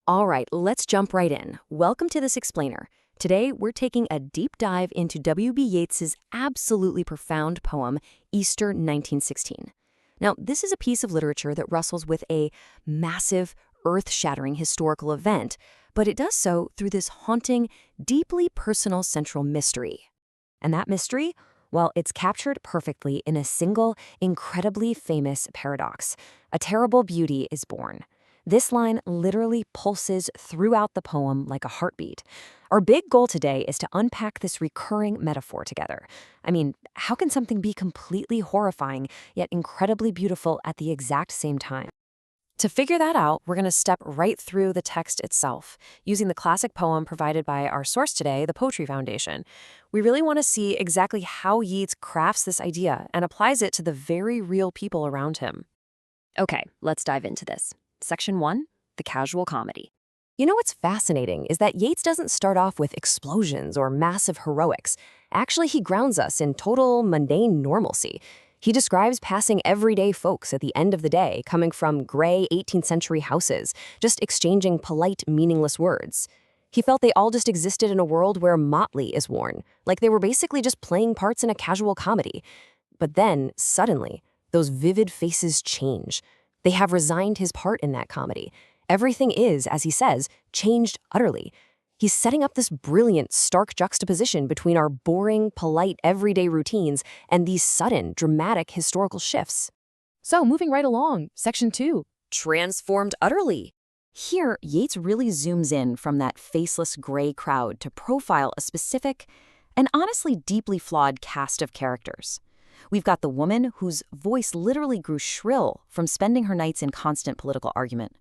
All right, let's jump right in. Welcome to this explainer. Today, we're taking a deep dive into W.B. Yeats's absolutely profound poem, Easter 1916. Now, this is a piece of literature that wrestles with a massive, earth-shattering historical event, but it does so through this haunting, deeply personal central mystery. And that mystery? Well, it's captured perfectly in a single, incredibly famous paradox. A terrible beauty is born. This line literally pulses throughout the poem like a heartbeat. Our big goal today is to unpack this recurring metaphor together. I mean, how can something be completely horrifying yet incredibly beautiful at the exact same time? To figure that out, we're going to step right through the text itself, using the classic poem provided by our source today, the Poetry Foundation. We really want to see exactly how Yeats crafts this idea and applies it to the very real people around him. Okay, let's dive into this. Section 1, the casual comedy. You know what's fascinating is that Yeats doesn't start off with explosions or massive heroics. Actually, he grounds us in total mundane normalcy. He describes passing everyday folks at the end of the day coming from gray 18th century houses, just exchanging polite, meaningless words. He felt they all just existed in a world where motley is worn, like they were basically just playing parts in a casual comedy. But then, suddenly, those vivid faces change. They have resigned his part in that comedy. Everything is, as he says, changed utterly. He's setting up this brilliant, stark juxtaposition between our boring, polite, everyday routines and these sudden, dramatic historical shifts. So, moving right along, Section 2, transformed utterly. Here, Yeats really zooms in from that faceless gray crowd to profile a specific and honestly deeply flawed cast of characters. We've got the woman whose voice literally grew shrill from spending her nights in constant political argument.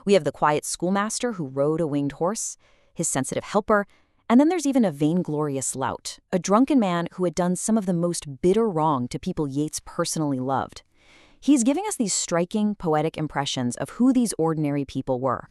We have the quiet schoolmaster who rode a winged horse, his sensitive helper, and then there's even a vainglorious lout, a drunken man who had done some of the most bitter wrong to people Yeats personally loved. He's giving us these striking, poetic impressions of who these ordinary people were.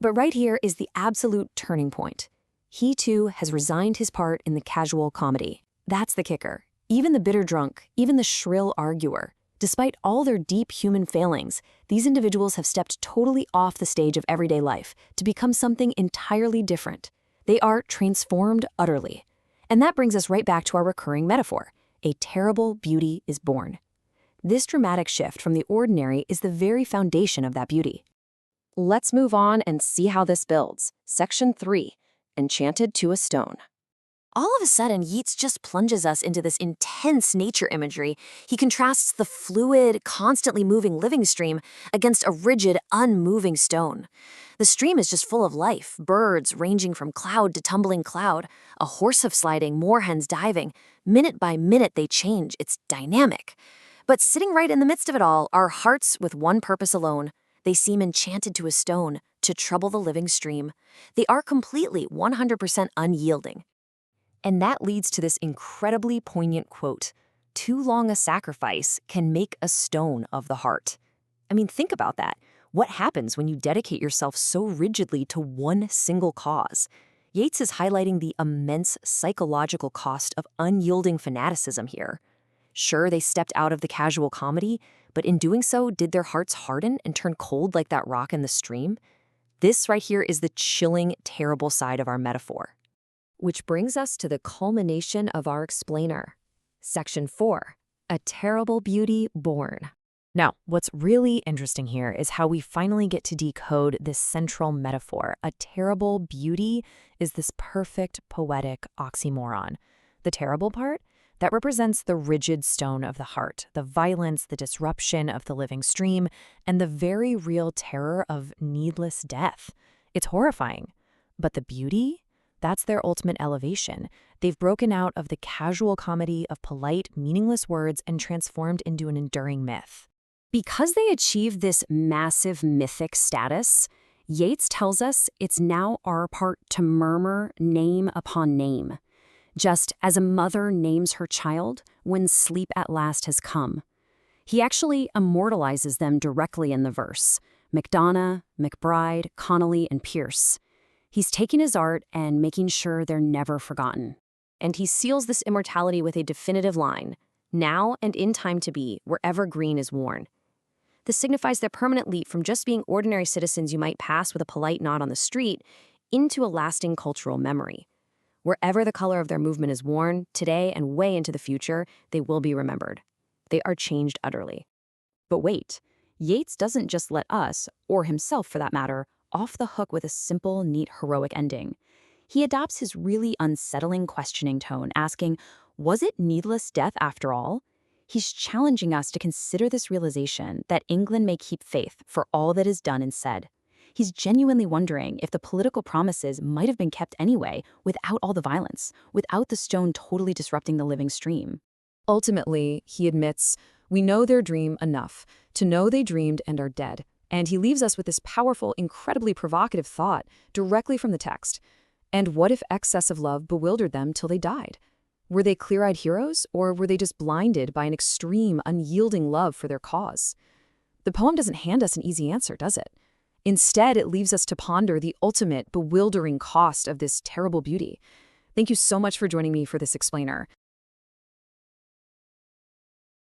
But right here is the absolute turning point. He, too, has resigned his part in the casual comedy. That's the kicker. Even the bitter drunk, even the shrill arguer, despite all their deep human failings, these individuals have stepped totally off the stage of everyday life to become something entirely different. They are transformed utterly. And that brings us right back to our recurring metaphor. A terrible beauty is born. This dramatic shift from the ordinary is the very foundation of that beauty. Let's move on and see how this builds. Section 3, Enchanted to a Stone. All of a sudden, Yeats just plunges us into this intense nature imagery. He contrasts the fluid, constantly moving living stream against a rigid, unmoving stone. The stream is just full of life, birds ranging from cloud to tumbling cloud, a horsehoof sliding, moorhens diving. Minute by minute, they change. It's dynamic. But sitting right in the midst of it all are hearts with one purpose alone. They seem enchanted to a stone, to trouble the living stream. They are completely 100% unyielding. And that leads to this incredibly poignant quote, "Too long a sacrifice can make a stone of the heart." I mean, think about that. What happens when you dedicate yourself so rigidly to one single cause? Yeats is highlighting the immense psychological cost of unyielding fanaticism here. Sure, they stepped out of the casual comedy, but in doing so, did their hearts harden and turn cold like that rock in the stream? This right here is the chilling, terrible side of our metaphor. Which brings us to the culmination of our explainer. Section 4, A Terrible Beauty Born. Now, what's really interesting here is how we finally get to decode this central metaphor. A terrible beauty is this perfect poetic oxymoron. The terrible part? That represents the rigid stone of the heart, the violence, the disruption of the living stream, and the very real terror of needless death. It's horrifying. But the beauty? That's their ultimate elevation. They've broken out of the casual comedy of polite, meaningless words and transformed into an enduring myth. Because they achieved this massive mythic status, Yeats tells us it's now our part to murmur name upon name. Just as a mother names her child when sleep at last has come. He actually immortalizes them directly in the verse. MacDonagh, McBride, Connolly, and Pierce. He's taking his art and making sure they're never forgotten. And he seals this immortality with a definitive line, "Now and in time to be, wherever green is worn." This signifies their permanent leap from just being ordinary citizens you might pass with a polite nod on the street into a lasting cultural memory. Wherever the color of their movement is worn, today and way into the future, they will be remembered. They are changed utterly. But wait, Yeats doesn't just let us, or himself for that matter, off the hook with a simple, neat, heroic ending. He adopts his really unsettling questioning tone, asking, was it needless death after all? He's challenging us to consider this realization that England may keep faith for all that is done and said. He's genuinely wondering if the political promises might have been kept anyway without all the violence, without the stone totally disrupting the living stream. Ultimately, he admits, we know their dream enough to know they dreamed and are dead. And he leaves us with this powerful, incredibly provocative thought directly from the text. And what if excess of love bewildered them till they died? Were they clear-eyed heroes, or were they just blinded by an extreme, unyielding love for their cause? The poem doesn't hand us an easy answer, does it? Instead, it leaves us to ponder the ultimate, bewildering cost of this terrible beauty. Thank you so much for joining me for this explainer.